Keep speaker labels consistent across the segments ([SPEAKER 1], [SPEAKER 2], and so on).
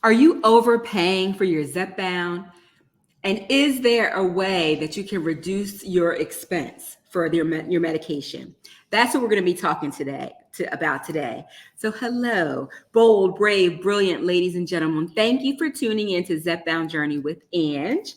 [SPEAKER 1] Are you overpaying for your Zepbound? And is there a way that you can reduce your expense for your medication? That's what we're going to be talking about today. So hello, bold, brave, brilliant ladies and gentlemen. Thank you for tuning in to Zepbound Journey with Ange.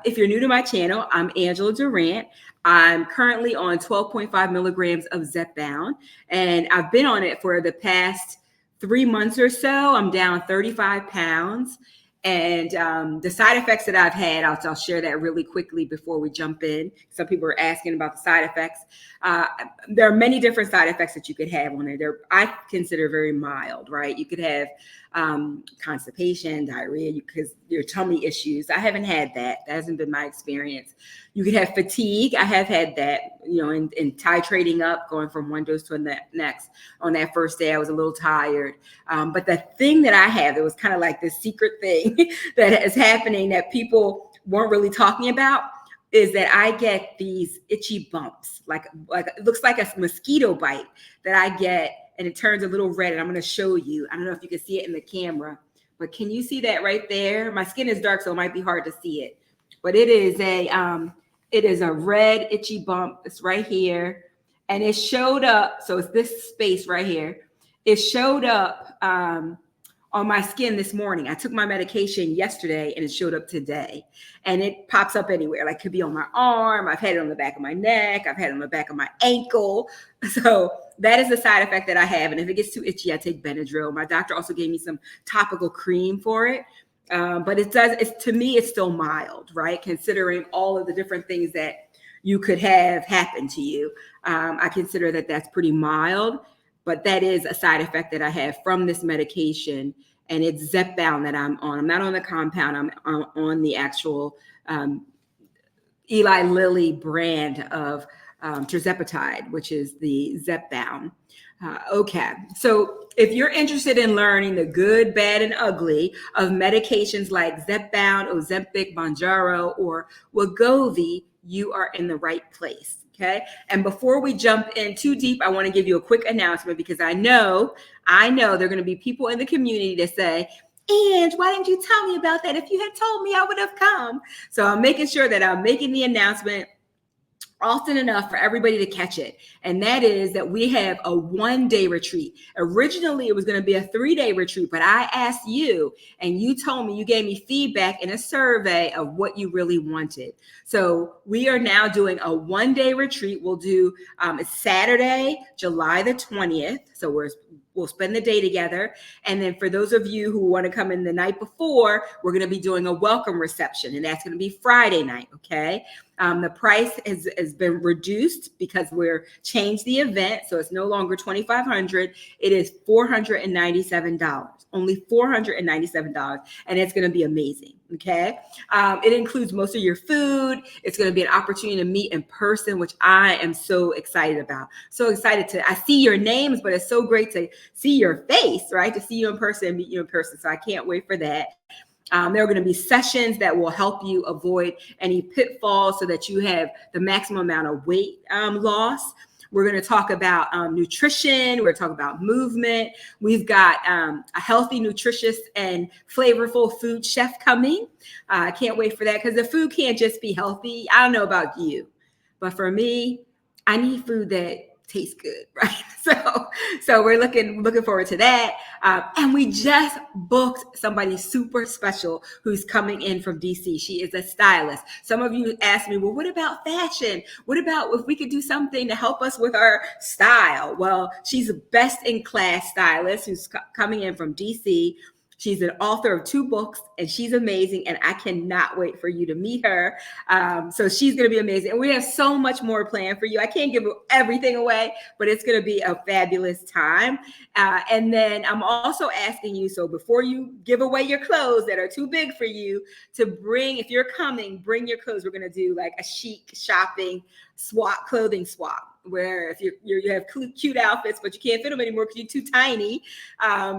[SPEAKER 1] If you're new to my channel, I'm Angela Durant. I'm currently on 12.5 milligrams of Zepbound, and I've been on it for the past 3 months or so. I'm down 35 pounds. And the side effects that I've had, I'll share that really quickly before we jump in. Some people are asking about the side effects. There are many different side effects that you could have on it. I consider very mild, right? You could have constipation, diarrhea, because your tummy issues. I haven't had that. That hasn't been my experience. You could have fatigue. I have had that, in titrating up, going from one dose to the next. On that first day, I was a little tired. But the thing that I have, it was kind of like this secret thing that is happening that people weren't really talking about, is that I get these itchy bumps, like it looks like a mosquito bite that I get, and it turns a little red. And I'm going to show you. I don't know if you can see it in the camera, but can you see that right there? My skin is dark, so it might be hard to see it, but it is a red itchy bump. It's right here, and it showed up. So it's this space right here. It showed up on my skin this morning. I took my medication yesterday and it showed up today, and it pops up anywhere. Like, it could be on my arm. I've had it on the back of my neck. I've had it on the back of my ankle. So that is the side effect that I have. And if it gets too itchy, I take Benadryl. My doctor also gave me some topical cream for it. But to me, it's still mild, right? Considering all of the different things that you could have happen to you. I consider that that's pretty mild. But that is a side effect that I have from this medication, and it's Zepbound that I'm on. I'm not on the compound. I'm on the actual Eli Lilly brand of tirzepatide, which is the Zepbound. Okay, so if you're interested in learning the good, bad, and ugly of medications like Zepbound, Ozempic, Mounjaro, or Wegovy, you are in the right place. Okay. And before we jump in too deep, I want to give you a quick announcement, because I know there are going to be people in the community that say, "And why didn't you tell me about that? If you had told me, I would have come." So I'm making sure that I'm making the announcement often enough for everybody to catch it. And that is that we have a 1-day retreat. Originally, it was going to be a 3-day retreat, but I asked you, and you told me, you gave me feedback in a survey of what you really wanted. So we are now doing a 1-day retreat. We'll do it's Saturday, July the 20th. So we'll spend the day together. And then for those of you who want to come in the night before, we're going to be doing a welcome reception, and that's going to be Friday night. Okay. The price has been reduced because we're changed the event. So it's no longer $2,500. It is $497, only $497. And it's going to be amazing. Okay. It includes most of your food. It's going to be an opportunity to meet in person, which I am so excited about. So excited I see your names, but it's so great to see your face, right? To see you in person and meet you in person. So I can't wait for that. There are going to be sessions that will help you avoid any pitfalls so that you have the maximum amount of weight loss. We're going to talk about nutrition. We're going to talk about movement. We've got a healthy, nutritious, and flavorful food chef coming. I can't wait for that, because the food can't just be healthy. I don't know about you, but for me, I need food that tastes good, right? So we're looking forward to that. And we just booked somebody super special who's coming in from DC. She is a stylist. Some of you asked me, well, what about fashion? What about if we could do something to help us with our style? Well, she's a best in class stylist who's coming in from DC. She's an author of 2 books, and she's amazing, and I cannot wait for you to meet her. So she's going to be amazing. And we have so much more planned for you. I can't give everything away, but it's going to be a fabulous time. And then I'm also asking you, so before you give away your clothes that are too big for you, to bring, if you're coming, bring your clothes. We're going to do like a chic shopping clothing swap, where if you have cute outfits, but you can't fit them anymore because you're too tiny,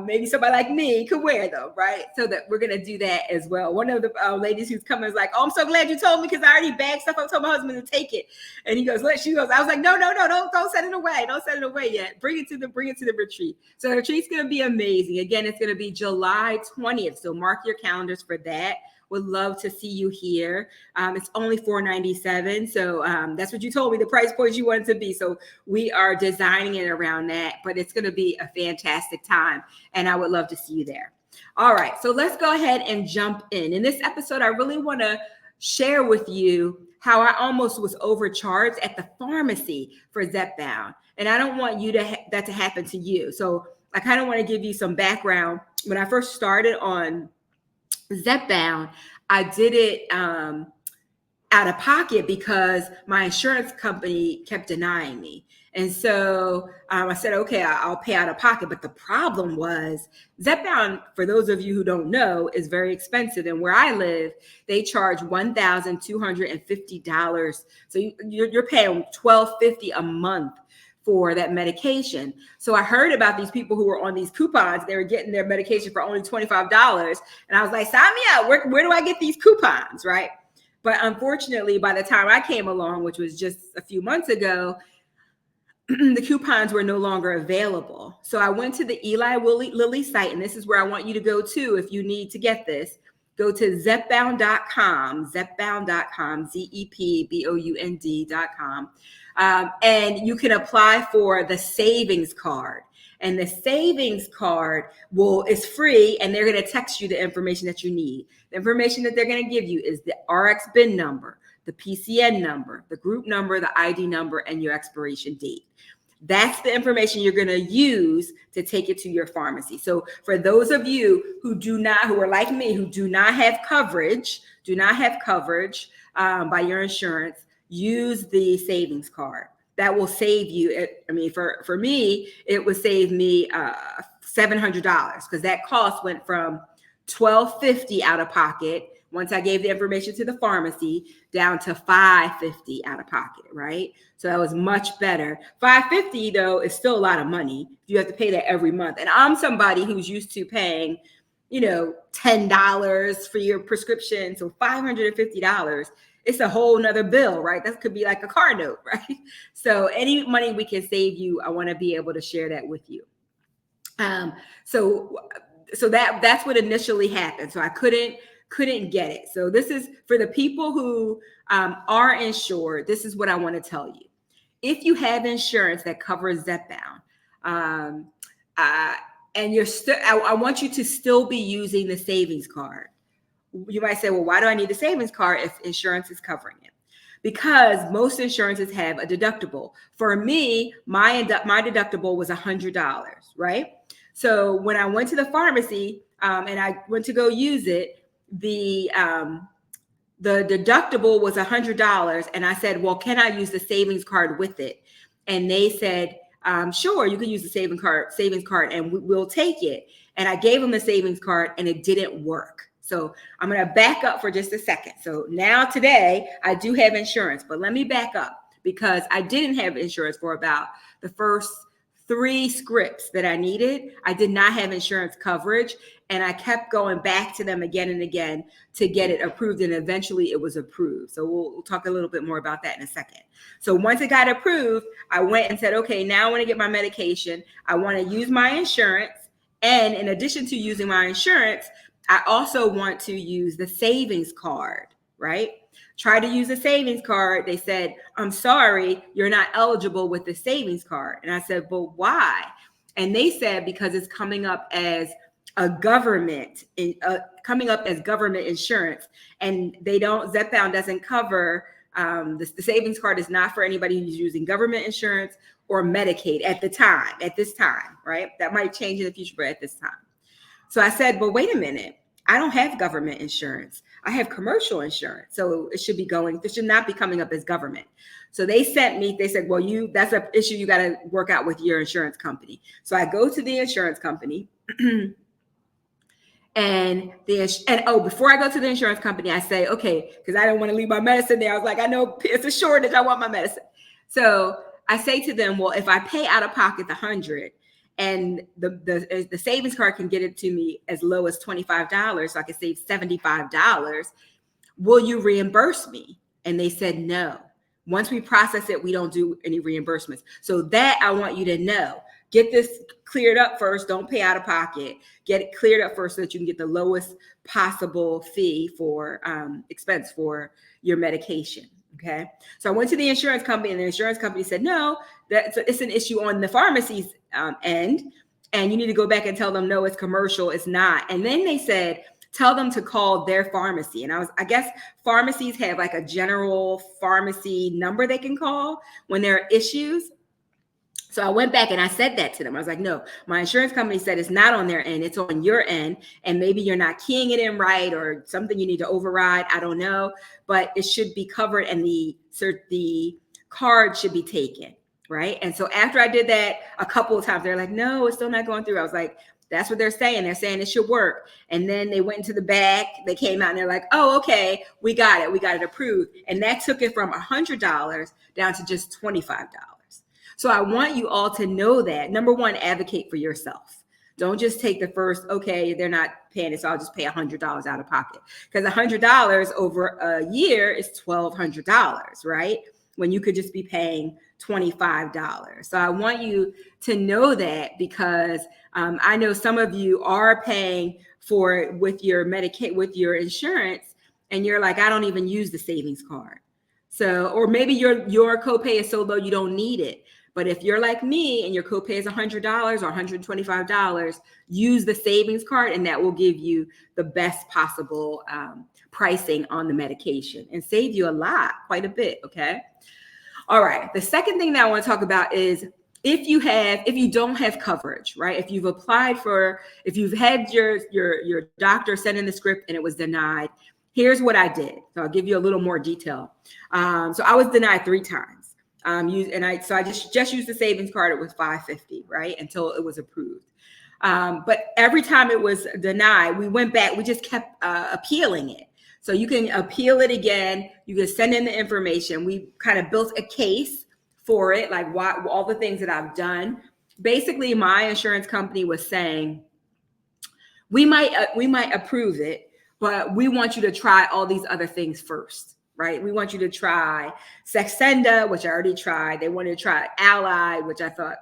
[SPEAKER 1] maybe somebody like me could wear them, right? So that we're going to do that as well. One of the ladies who's coming is like, oh, I'm so glad you told me because I already bagged stuff. I told my husband to take it. And he goes, she goes, I was like, no, don't send it away. Don't send it away yet. Bring it to the retreat. So the retreat's going to be amazing. Again, it's going to be July 20th. So mark your calendars for that. Would love to see you here. It's only $497. So that's what you told me, the price point you wanted to be. So we are designing it around that, but it's going to be a fantastic time. And I would love to see you there. All right. So let's go ahead and jump in. In this episode, I really want to share with you how I almost was overcharged at the pharmacy for Zepbound. And I don't want you to that to happen to you. So I kind of want to give you some background. When I first started on Zepbound, I did it out of pocket because my insurance company kept denying me. And so I said, okay, I'll pay out of pocket. But the problem was Zepbound, for those of you who don't know, is very expensive. And where I live, they charge $1,250. So you're paying $1,250 a month for that medication. So I heard about these people who were on these coupons. They were getting their medication for only $25. And I was like, sign me up. Where do I get these coupons, right? But unfortunately, by the time I came along, which was just a few months ago, the coupons were no longer available. So I went to the Eli Lilly site, and this is where I want you to go to if you need to get this. Go to Zepbound.com, Zepbound.com, Zepbound.com. And you can apply for the savings card. And the savings card is free, and they're going to text you the information that you need. The information that they're going to give you is the RX BIN number, the PCN number, the group number, the ID number, and your expiration date. That's the information you're going to use to take it to your pharmacy. So for those of you who are like me, who do not have coverage by your insurance, use the savings card. That will save you. For me, it would save me $700 because that cost went from $1,250 out of pocket once I gave the information to the pharmacy down to $550 out of pocket, right? So that was much better. $550 though is still a lot of money. You have to pay that every month. And I'm somebody who's used to paying, $10 for your prescription. So $550, it's a whole nother bill, right? That could be like a car note, right? So any money we can save you, I want to be able to share that with you. So that's what initially happened. So I couldn't get it. So this is for the people who are insured. This is what I want to tell you. If you have insurance that covers Zepbound, and you're still, I want you to still be using the savings card. You might say, well, why do I need the savings card if insurance is covering it? Because most insurances have a deductible. For me, my deductible was $100, right? So when I went to the pharmacy and I went to go use it, the deductible was $100, and I said, well, can I use the savings card with it? And they said, sure, you can use the savings card, and we'll take it. And I gave them the savings card, and it didn't work. So I'm going to back up for just a second. So now today I do have insurance, but let me back up because I didn't have insurance for about the first 3 scripts that I needed. I did not have insurance coverage, and I kept going back to them again and again to get it approved, and eventually it was approved. So we'll talk a little bit more about that in a second. So once it got approved, I went and said, okay, now I want to get my medication. I want to use my insurance. And in addition to using my insurance, I also want to use the savings card, right? Try to use a savings card. They said, I'm sorry, you're not eligible with the savings card. And I said, but why? And they said, because it's coming up as government insurance. And Zepbound doesn't cover, the savings card is not for anybody who's using government insurance or Medicaid at this time, right? That might change in the future, but at this time. So I said, well, wait a minute. I don't have government insurance. I have commercial insurance. So it should not be coming up as government. So they said, well, that's an issue you got to work out with your insurance company. So I go to the insurance company Before I go to the insurance company, I say, okay, because I don't want to leave my medicine there. I was like, I know it's a shortage. I want my medicine. So I say to them, well, if I pay out of pocket the 100 and the savings card can get it to me as low as $25, so I can save $75, will you reimburse me? And they said, no. Once we process it, we don't do any reimbursements. So that I want you to know. Get this cleared up first. Don't pay out of pocket. Get it cleared up first so that you can get the lowest possible fee for expense for your medication. Okay. So I went to the insurance company, and the insurance company said, no, it's an issue on the pharmacy's end. And you need to go back and tell them, no, it's commercial. It's not. And then they said, tell them to call their pharmacy. And I guess pharmacies have like a general pharmacy number they can call when there are issues. So I went back and I said that to them. I was like, no, my insurance company said it's not on their end. It's on your end. And maybe you're not keying it in right, or something you need to override. I don't know, but it should be covered and the card should be taken. Right. And so after I did that a couple of times, they're like, no, it's still not going through. I was like, that's what they're saying. They're saying it should work. And then they went into the back. They came out and they're like, oh, okay, we got it. We got it approved. And that took it from $100 down to just $25. So I want you all to know that, number one, advocate for yourself. Don't just take the first, okay, they're not paying it, so I'll just pay $100 out of pocket. Because $100 over a year is $1,200, right? When you could just be paying $25. So I want you to know that, because I know some of you are paying for it with your Medicaid, with your insurance, and you're like, I don't even use the savings card. So, or maybe your copay is so low you don't need it. But if you're like me and your copay is $100 or $125, use the savings card, and that will give you the best possible pricing on the medication and save you quite a bit. Okay. All right. The second thing that I want to talk about is if you don't have coverage, right? If you've had your doctor send in the script and it was denied, here's what I did. So I'll give you a little more detail. So I was denied 3 times. So I just used the savings card. It was $550, right? Until it was approved. But every time it was denied, we went back, we just kept appealing it. So you can appeal it again. You can send in the information. We kind of built a case for it, like all the things that I've done. Basically, my insurance company was saying, we might approve it, but we want you to try all these other things first. Right? We want you to try Saxenda, which I already tried. They wanted to try Ally, which I thought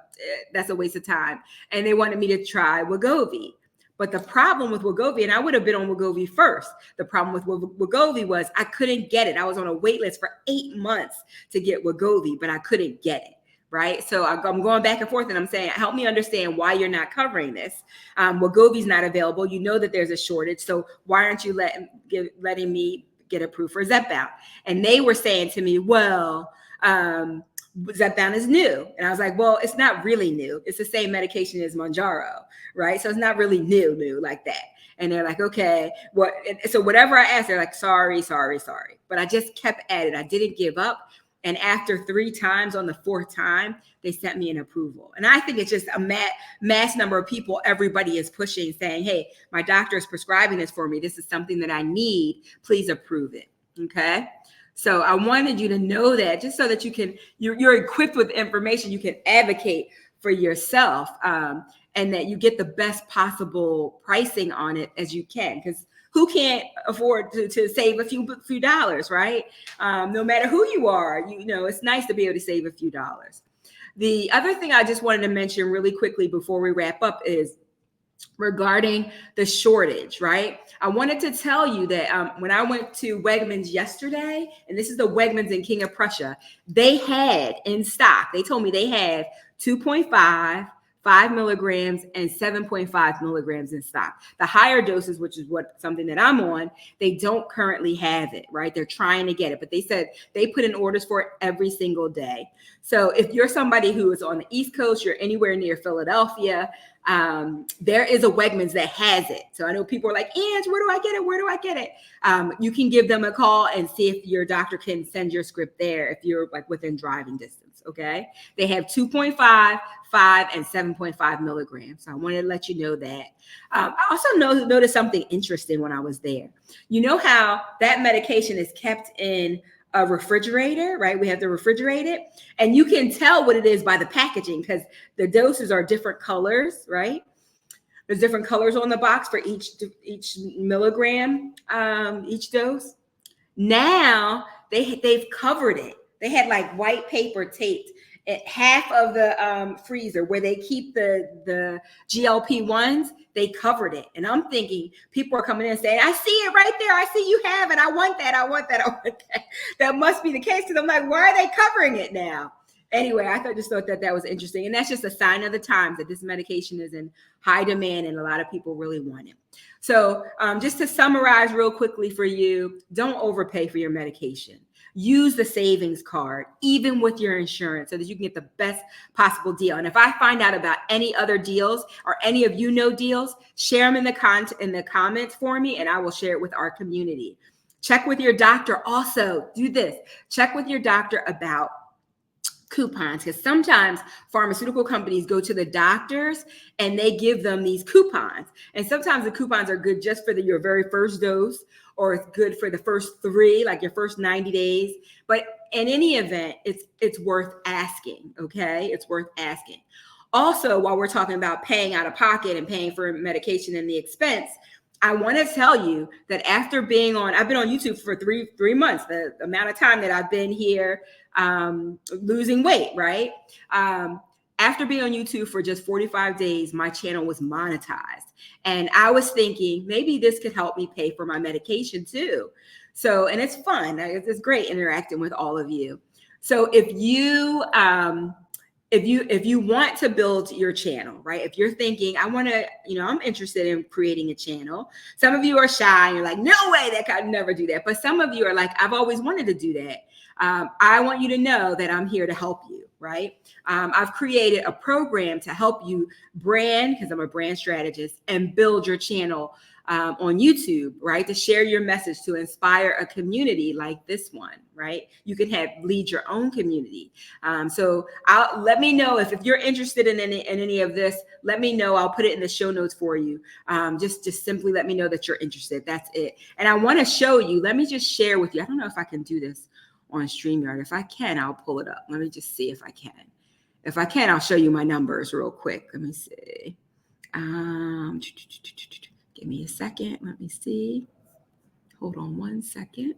[SPEAKER 1] that's a waste of time. And they wanted me to try Wegovy. But the problem with Wegovy, and I would have been on Wegovy first. The problem with Wegovy was I couldn't get it. I was on a wait list for 8 months to get Wegovy, but I couldn't get it. Right? So I'm going back and forth and I'm saying, help me understand why you're not covering this. Wegovy's not available. You know that there's a shortage. So why aren't you letting me get approved for Zepbound? And they were saying to me, well, Zepbound is new. And I was like, well, it's not really new. It's the same medication as Mounjaro, right? So it's not really new like that. And they're like, okay, what? So whatever I asked, they're like, sorry. But I just kept at it. I didn't give up. And after 3 times, on the 4th time, they sent me an approval. And I think it's just a mass number of people. Everybody is pushing, saying, hey, my doctor is prescribing this for me. This is something that I need. Please approve it. Okay. So I wanted you to know that, just so that you're equipped with information. You can advocate for yourself, and that you get the best possible pricing on it as you can. Because who can't afford to save a few dollars, right? No matter who you are, it's nice to be able to save a few dollars. The other thing I just wanted to mention really quickly before we wrap up is regarding the shortage, right? I wanted to tell you that when I went to Wegmans yesterday, and this is the Wegmans in King of Prussia, they had in stock, they told me they had 2.5, 5 milligrams and 7.5 milligrams in stock. The higher doses, which is something that I'm on, they don't currently have it, right? They're trying to get it, but they said they put in orders for it every single day. So if you're somebody who is on the East Coast, you're anywhere near Philadelphia, there is a Wegmans that has it. So I know people are like, Ange, where do I get it? Where do I get it? You can give them a call and see if your doctor can send your script there if you're like within driving distance. Okay. They have 2.5, 5, and 7.5 milligrams. So I wanted to let you know that. I also noticed something interesting when I was there. You know how that medication is kept in a refrigerator, right? We have to refrigerate it, and you can tell what it is by the packaging because the doses are different colors, right? There's different colors on the box for each milligram, each dose. Now they've covered it. They had like white paper taped at half of the freezer where they keep the GLP-1s. They covered it. And I'm thinking people are coming in saying, I see it right there. I see you have it. I want that. I want that. I want that. That must be the case. Because I'm like, why are they covering it now? Anyway, I just thought that was interesting. And that's just a sign of the times that this medication is in high demand and a lot of people really want it. So just to summarize real quickly for you, don't overpay for your medication. Use the savings card, even with your insurance, so that you can get the best possible deal. And if I find out about any other deals or any of you know deals, share them in the comments for me, and I will share it with our community. Check with your doctor. Also, do this. Check with your doctor about coupons, because sometimes pharmaceutical companies go to the doctors and they give them these coupons. And sometimes the coupons are good just for your very first dose, or it's good for the first 3, like your first 90 days. But in any event, it's worth asking, okay? It's worth asking. Also, while we're talking about paying out of pocket and paying for medication and the expense, I want to tell you that after I've been on YouTube for three months, the amount of time that I've been here losing weight, right? After being on YouTube for just 45 days, my channel was monetized. And I was thinking maybe this could help me pay for my medication too. So, and it's fun. It's great interacting with all of you. So if you want to build your channel, right? If you're thinking, I'm interested in creating a channel. Some of you are shy and you're like, no way, that I'd never do that. But some of you are like, I've always wanted to do that. I want you to know that I'm here to help you, right? I've created a program to help you brand, because I'm a brand strategist, and build your channel on YouTube, right? To share your message, to inspire a community like this one, right? You can lead your own community. So let me know if you're interested in any of this. Let me know. I'll put it in the show notes for you. Just simply let me know that you're interested. That's it. And I want to show you. Let me just share with you. I don't know if I can do this on StreamYard. If I can, I'll pull it up. Let me just see if I can. If I can, I'll show you my numbers real quick. Let me see. Give me a second. Let me see. Hold on one second.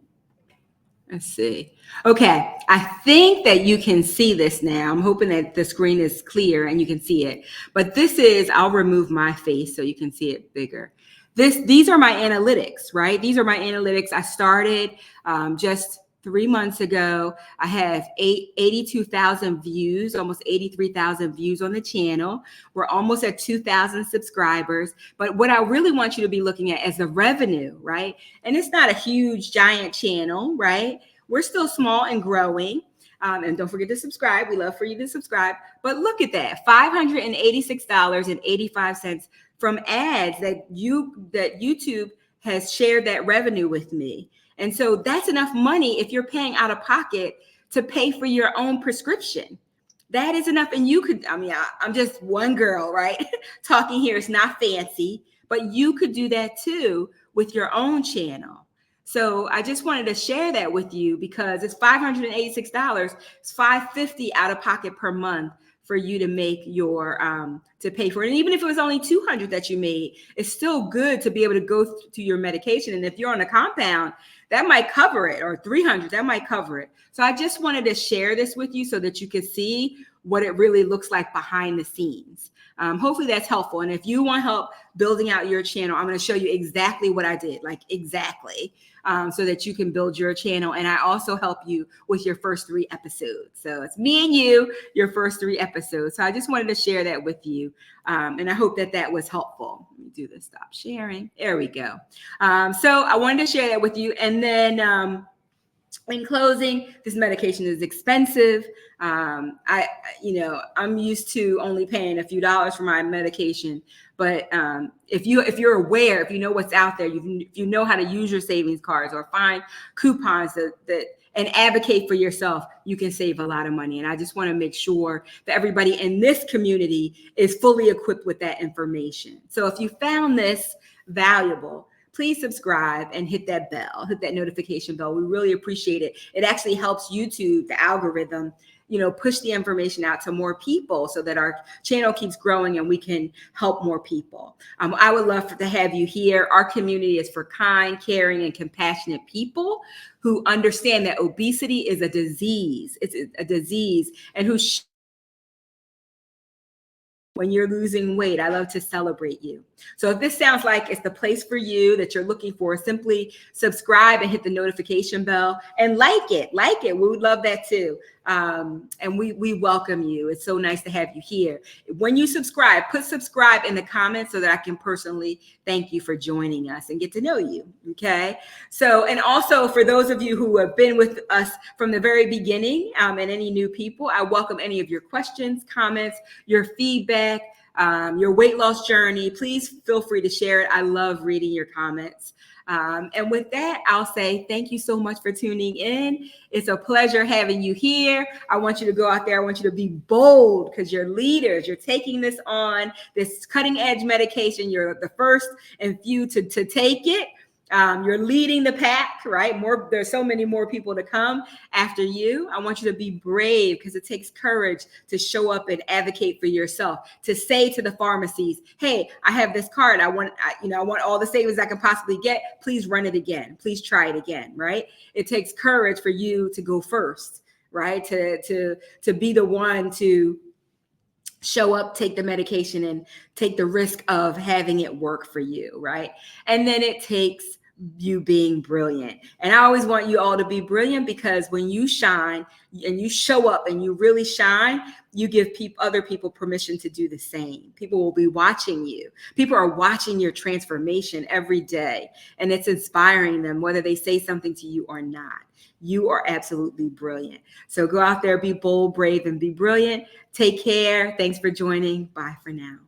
[SPEAKER 1] Let's see. Okay. I think that you can see this now. I'm hoping that the screen is clear and you can see it. But I'll remove my face so you can see it bigger. These are my analytics, right? These are my analytics. I started just 3 months ago. I have 82,000 views, almost 83,000 views on the channel. We're almost at 2,000 subscribers. But what I really want you to be looking at is the revenue, right? And it's not a huge, giant channel, right? We're still small and growing. And don't forget to subscribe. We love for you to subscribe. But look at that, $586.85 from ads that YouTube has shared that revenue with me. And so that's enough money if you're paying out of pocket to pay for your own prescription. That is enough. And I'm just one girl, right? Talking here. It's not fancy, but you could do that too with your own channel. So I just wanted to share that with you because it's $586. It's $550 out of pocket per month for you to make your to pay for it. And even if it was only $200 that you made, it's still good to be able to go to your medication. And if you're on a compound, that might cover it, or $300, that might cover it. So I just wanted to share this with you so that you could see what it really looks like behind the scenes. Hopefully that's helpful. And if you want help building out your channel, I'm going to show you exactly what I did, like exactly, so that you can build your channel. And I also help you with your first 3 episodes. So it's me and you, your first 3 episodes. So I just wanted to share that with you. And I hope that was helpful. Let me do this, stop sharing. There we go. So I wanted to share that with you. And then In closing, this medication is expensive. I'm used to only paying a few dollars for my medication, but if you're aware, if you know what's out there, if you know how to use your savings cards or find coupons that and advocate for yourself, you can save a lot of money. And I just want to make sure that everybody in this community is fully equipped with that information. So if you found this valuable, please subscribe and hit that bell, hit that notification bell. We really appreciate it. It actually helps YouTube, the algorithm, push the information out to more people so that our channel keeps growing and we can help more people. I would love to have you here. Our community is for kind, caring, and compassionate people who understand that obesity is a disease. It's a disease, and who when you're losing weight, I love to celebrate you. So if this sounds like it's the place for you that you're looking for, simply subscribe and hit the notification bell and like it. We would love that too. And we welcome you. It's so nice to have you here. When you subscribe, put subscribe in the comments so that I can personally thank you for joining us and get to know you. Okay. So, and also for those of you who have been with us from the very beginning, and any new people, I welcome any of your questions, comments, your feedback, your weight loss journey. Please feel free to share it. I love reading your comments. And with that, I'll say thank you so much for tuning in. It's a pleasure having you here. I want you to go out there. I want you to be bold because you're leaders. You're taking this on, this cutting edge medication. You're the first and few to take it. You're leading the pack, right? There's so many more people to come after you. I want you to be brave because it takes courage to show up and advocate for yourself, to say to the pharmacies, hey, I have this card. I want all the savings I can possibly get. Please run it again. Please try it again, right? It takes courage for you to go first, right? To be the one to show up, take the medication, and take the risk of having it work for you, right? And then it takes you being brilliant. And I always want you all to be brilliant because when you shine and you show up and you really shine, you give other people permission to do the same. People will be watching you. People are watching your transformation every day, and it's inspiring them, whether they say something to you or not. You are absolutely brilliant. So go out there, be bold, brave, and be brilliant. Take care. Thanks for joining. Bye for now.